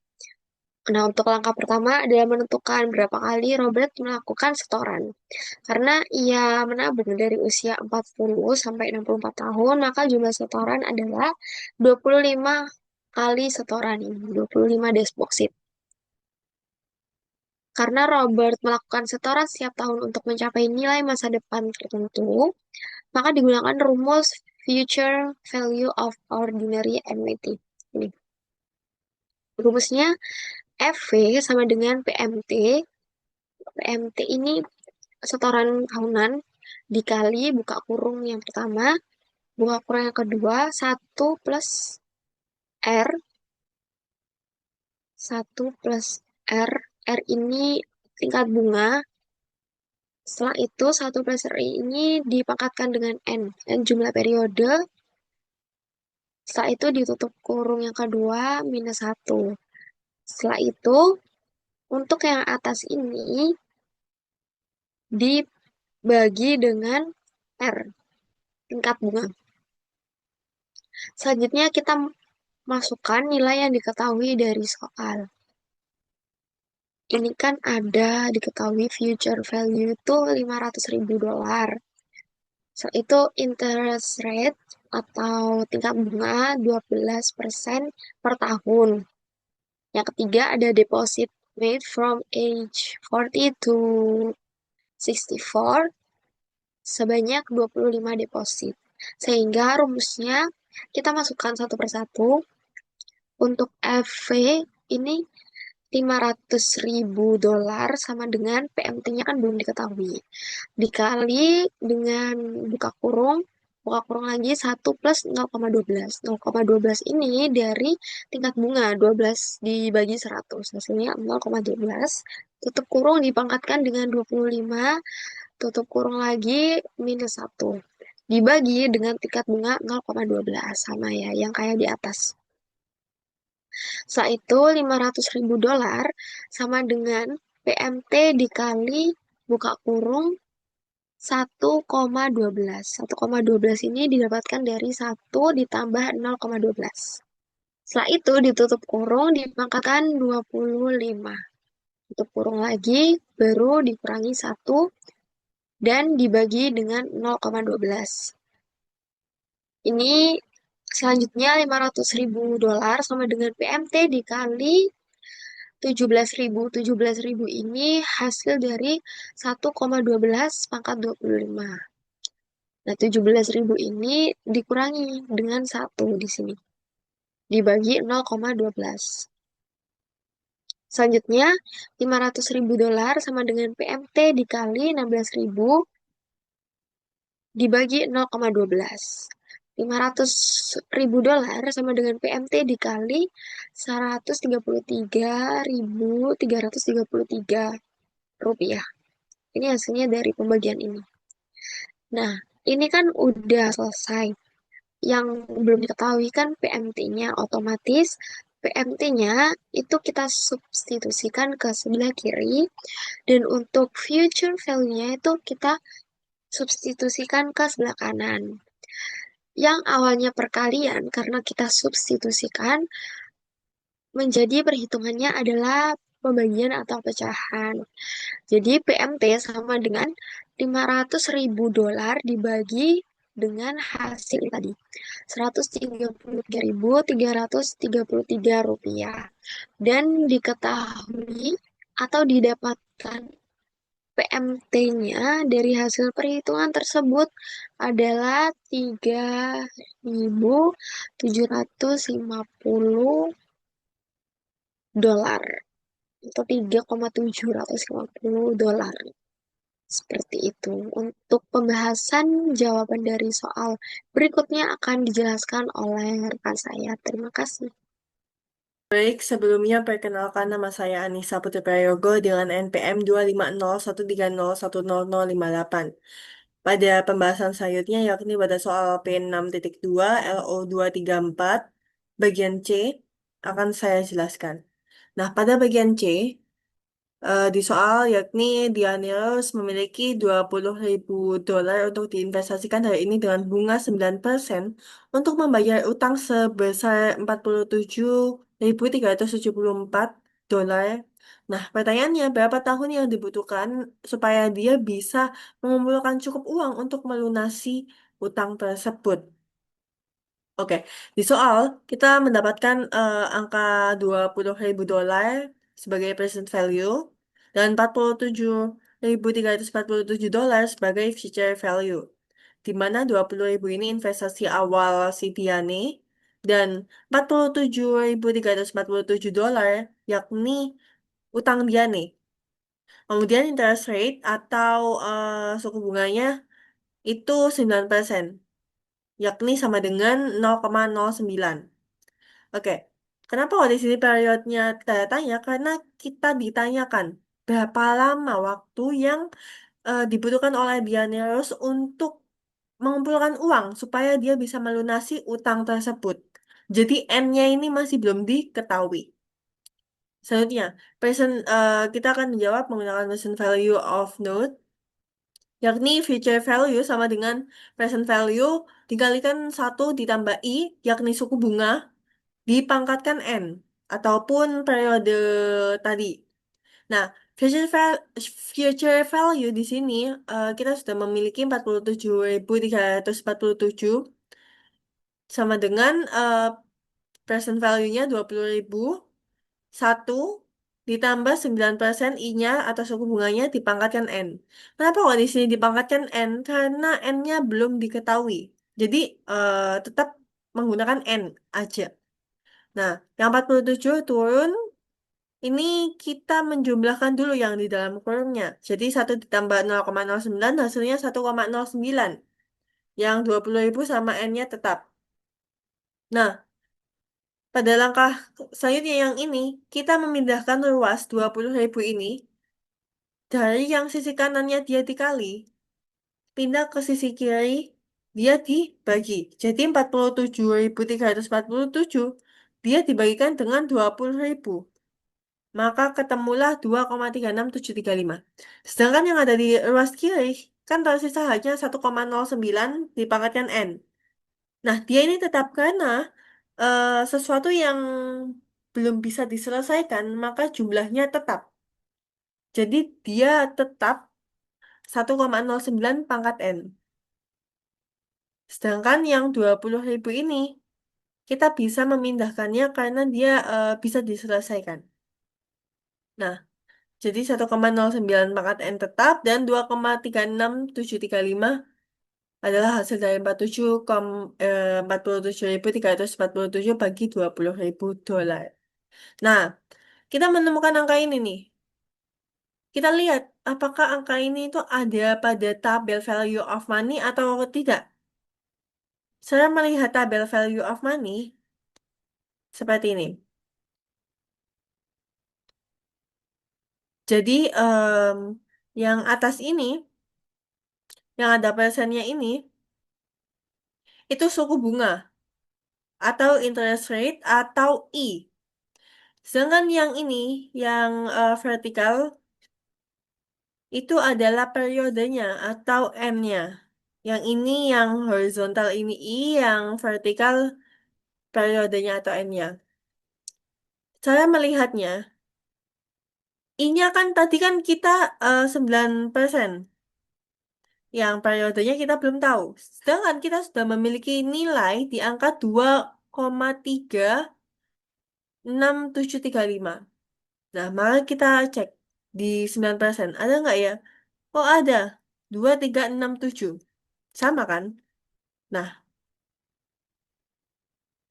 Nah, untuk langkah pertama adalah menentukan berapa kali Robert melakukan setoran. Karena ia menabung dari usia 40 sampai 64 tahun, maka jumlah setoran adalah 25 kali setoran ini, 25 deposit. Karena Robert melakukan setoran setiap tahun untuk mencapai nilai masa depan tertentu, maka digunakan rumus future value of ordinary annuity. Ini. Rumusnya FV sama dengan PMT. PMT ini setoran tahunan dikali buka kurung yang pertama, buka kurung yang kedua, 1 plus R, 1 plus R, R ini tingkat bunga, setelah itu 1 plus R ini dipangkatkan dengan N jumlah periode, setelah itu ditutup kurung yang kedua, minus 1. Setelah itu, untuk yang atas ini, dibagi dengan R, tingkat bunga. Selanjutnya kita masukkan nilai yang diketahui dari soal. Ini kan ada diketahui future value itu 500.000 dolar. So, itu interest rate atau tingkat bunga 12% per tahun. Yang ketiga ada deposit made from age 40 to 64 sebanyak 25 deposit. Sehingga rumusnya kita masukkan satu persatu. Untuk FV ini 500.000 dolar sama dengan PMT-nya kan belum diketahui. Dikali dengan buka kurung lagi 1 plus 0,12. 0,12 ini dari tingkat bunga 12 dibagi 100, hasilnya 0,12. Tutup kurung dipangkatkan dengan 25, tutup kurung lagi minus 1. Dibagi dengan tingkat bunga 0,12, sama ya, yang kayak di atas. Setelah itu 500.000 dolar sama dengan PMT dikali buka kurung 1,12. 1,12 ini didapatkan dari 1 ditambah 0,12. Setelah itu ditutup kurung dipangkatkan 25. Tutup kurung lagi baru dikurangi 1 dan dibagi dengan 0,12. Ini selanjutnya 500.000 dolar sama dengan PMT dikali 17.000. 17.000 ini hasil dari 1,12 pangkat 25. Nah, 17.000 ini dikurangi dengan 1 di sini. Dibagi 0,12. Selanjutnya, 500.000 dolar sama dengan PMT dikali 16.000 dibagi 0,12. 500.000 dolar sama dengan PMT dikali 133.333 rupiah. Ini hasilnya dari pembagian ini. Nah, ini kan udah selesai. Yang belum diketahui kan PMT-nya, otomatis PMT-nya itu kita substitusikan ke sebelah kiri, dan untuk future value-nya itu kita substitusikan ke sebelah kanan. Yang awalnya perkalian, karena kita substitusikan, menjadi perhitungannya adalah pembagian atau pecahan. Jadi PMT sama dengan 500.000 dolar dibagi dengan hasil tadi, 133.333 rupiah. Dan diketahui atau didapatkan PMT-nya dari hasil perhitungan tersebut adalah 3.750 dolar atau 3,750 dolar. Seperti itu. Untuk pembahasan jawaban dari soal berikutnya akan dijelaskan oleh rekan saya. Terima kasih. Baik, sebelumnya perkenalkan nama saya Anissa Putri Prayogo dengan NPM 25013010058. Pada pembahasan selanjutnya yakni pada soal P6.2 LO234 bagian C akan saya jelaskan. Nah, pada bagian C di soal yakni Dianius memiliki 20.000 dolar untuk diinvestasikan hari ini dengan bunga 9% untuk membayar utang sebesar 47.374 dolar. Nah, pertanyaannya berapa tahun yang dibutuhkan supaya dia bisa mengumpulkan cukup uang untuk melunasi utang tersebut? Oke, di soal kita mendapatkan angka 20.000 dolar sebagai present value dan 47.347 dolar sebagai future value. Di mana 20.000 ini investasi awal si Diane dan 47.347 dolar yakni utang Diane. Kemudian interest rate atau suku bunganya itu 9%, yakni sama dengan 0,09. Oke, kenapa kok di sini periodnya tanda tanya? Karena kita ditanyakan berapa lama waktu yang dibutuhkan oleh Dianeros untuk mengumpulkan uang supaya dia bisa melunasi utang tersebut. Jadi N-nya ini masih belum diketahui. Selanjutnya, kita akan menjawab menggunakan present value of note, yakni future value sama dengan present value dikalikan 1 ditambah I, yakni suku bunga, dipangkatkan N ataupun periode tadi. Nah, future value di sini kita sudah memiliki 47.347 sama dengan present value-nya 20.000 1 ditambah 9% I-nya atau suku bunganya dipangkatkan N. Kenapa kok di sini dipangkatkan N? Karena N-nya belum diketahui. Jadi tetap menggunakan N aja. Nah, yang 47 turun, ini kita menjumlahkan dulu yang di dalam kurungnya. Jadi 1 ditambah 0,09 hasilnya 1,09. Yang 20.000 sama N-nya tetap. Nah, pada langkah selanjutnya yang ini, kita memindahkan ruas 20.000 ini dari yang sisi kanannya dia dikali, pindah ke sisi kiri, dia dibagi. Jadi 47.347 dia dibagikan dengan 20.000. Maka ketemulah 2,36735. Sedangkan yang ada di ruas kiri, kan tersisa hanya 1,09 dipangkatkan N. Nah, dia ini tetap karena sesuatu yang belum bisa diselesaikan, maka jumlahnya tetap. Jadi dia tetap 1,09 pangkat N. Sedangkan yang 20.000 ini, kita bisa memindahkannya karena dia bisa diselesaikan. Nah, jadi 1,09 pangkat N tetap dan 2,36735 adalah hasil dari 47.347 bagi 20.000 dolar. Nah, kita menemukan angka ini nih. Kita lihat apakah angka ini itu ada pada tabel value of money atau tidak. Saya melihat tabel value of money seperti ini. Jadi yang atas ini, yang ada persennya ini, itu suku bunga atau interest rate atau I. Sedangkan yang ini, yang vertikal, itu adalah periodenya atau M-nya. Yang ini yang horizontal ini I, yang vertikal periodenya atau N-nya. Saya melihatnya, I-nya kan tadi kan kita 9%. Yang periodenya kita belum tahu. Sedangkan kita sudah memiliki nilai di angka 2,36735. Nah, mari kita cek di 9%. Ada nggak ya? Oh, ada. 2367. Sama kan? Nah,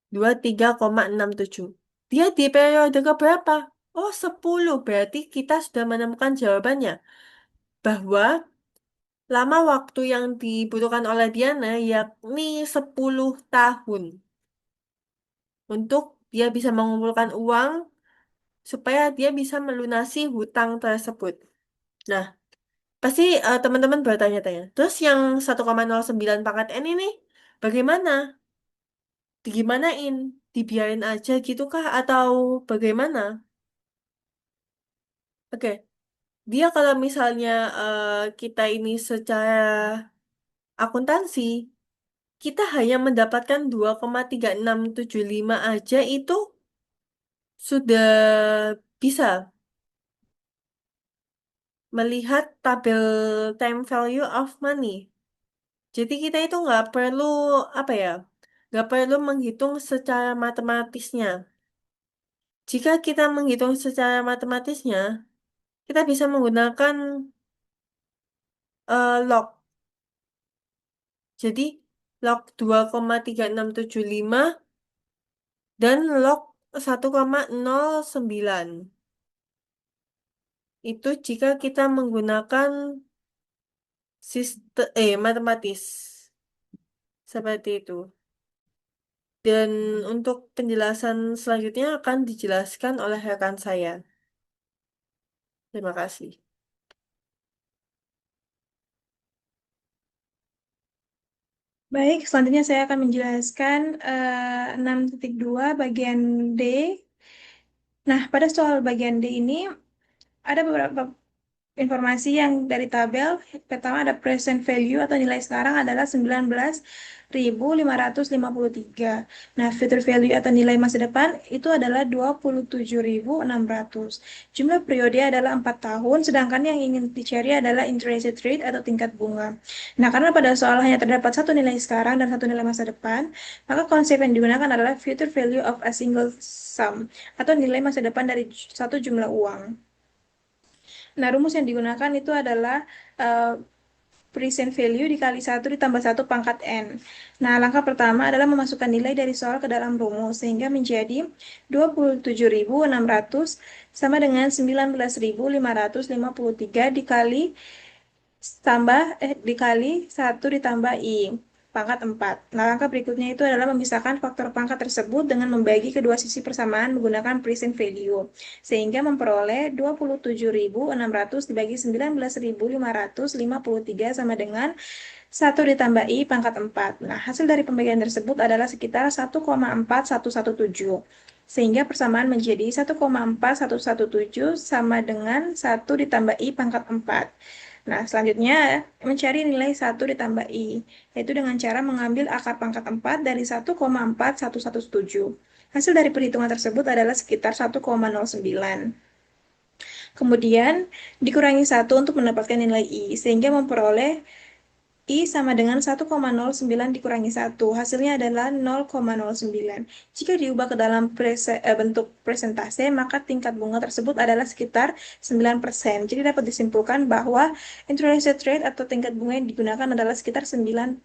23,67. Dia di periode keberapa? Oh, 10. Berarti kita sudah menemukan jawabannya. Bahwa lama waktu yang dibutuhkan oleh Diana yakni 10 tahun untuk dia bisa mengumpulkan uang supaya dia bisa melunasi hutang tersebut. Nah, pasti teman-teman bertanya-tanya. Terus yang 1,09 pangkat N ini bagaimana? Digimanain? Dibiarin aja gitu kah atau bagaimana? Oke, dia kalau misalnya kita ini secara akuntansi kita hanya mendapatkan 2,3675 aja itu sudah bisa melihat tabel time value of money. Jadi kita itu nggak perlu apa ya, nggak perlu menghitung secara matematisnya. Jika kita menghitung secara matematisnya, kita bisa menggunakan log. Jadi log 2,3675 dan log 1,09. Itu jika kita menggunakan sistem matematis seperti itu. Dan untuk penjelasan selanjutnya akan dijelaskan oleh rekan saya. Terima kasih. Baik, selanjutnya saya akan menjelaskan 6.2 bagian D. Nah, pada soal bagian D ini ada beberapa informasi yang dari tabel. Pertama ada present value atau nilai sekarang adalah 19.553. Nah, future value atau nilai masa depan itu adalah 27.600. Jumlah periode adalah 4 tahun, sedangkan yang ingin dicari adalah interest rate atau tingkat bunga. Nah, karena pada soal hanya terdapat satu nilai sekarang dan satu nilai masa depan, maka konsep yang digunakan adalah future value of a single sum atau nilai masa depan dari satu jumlah uang. Nah, rumus yang digunakan itu adalah present value dikali 1 ditambah 1 pangkat N. Nah, langkah pertama adalah memasukkan nilai dari soal ke dalam rumus, sehingga menjadi 27.600 sama dengan 19.553 dikali 1 ditambah I pangkat 4. Nah, langkah berikutnya itu adalah memisahkan faktor pangkat tersebut dengan membagi kedua sisi persamaan menggunakan present value, sehingga memperoleh 27.600 dibagi 19.553 sama dengan 1 ditambah I pangkat 4. Nah, hasil dari pembagian tersebut adalah sekitar 1,4117. Sehingga persamaan menjadi 1,4117 sama dengan 1 ditambah I pangkat 4. Nah, selanjutnya mencari nilai 1 ditambah I, yaitu dengan cara mengambil akar pangkat 4 dari 1,4117. Hasil dari perhitungan tersebut adalah sekitar 1,09. Kemudian dikurangi 1 untuk mendapatkan nilai I, sehingga memperoleh I sama dengan 1,09 dikurangi 1. Hasilnya adalah 0,09. Jika diubah ke dalam bentuk presentase, maka tingkat bunga tersebut adalah sekitar 9%. Jadi dapat disimpulkan bahwa interest rate atau tingkat bunga yang digunakan adalah sekitar 9%.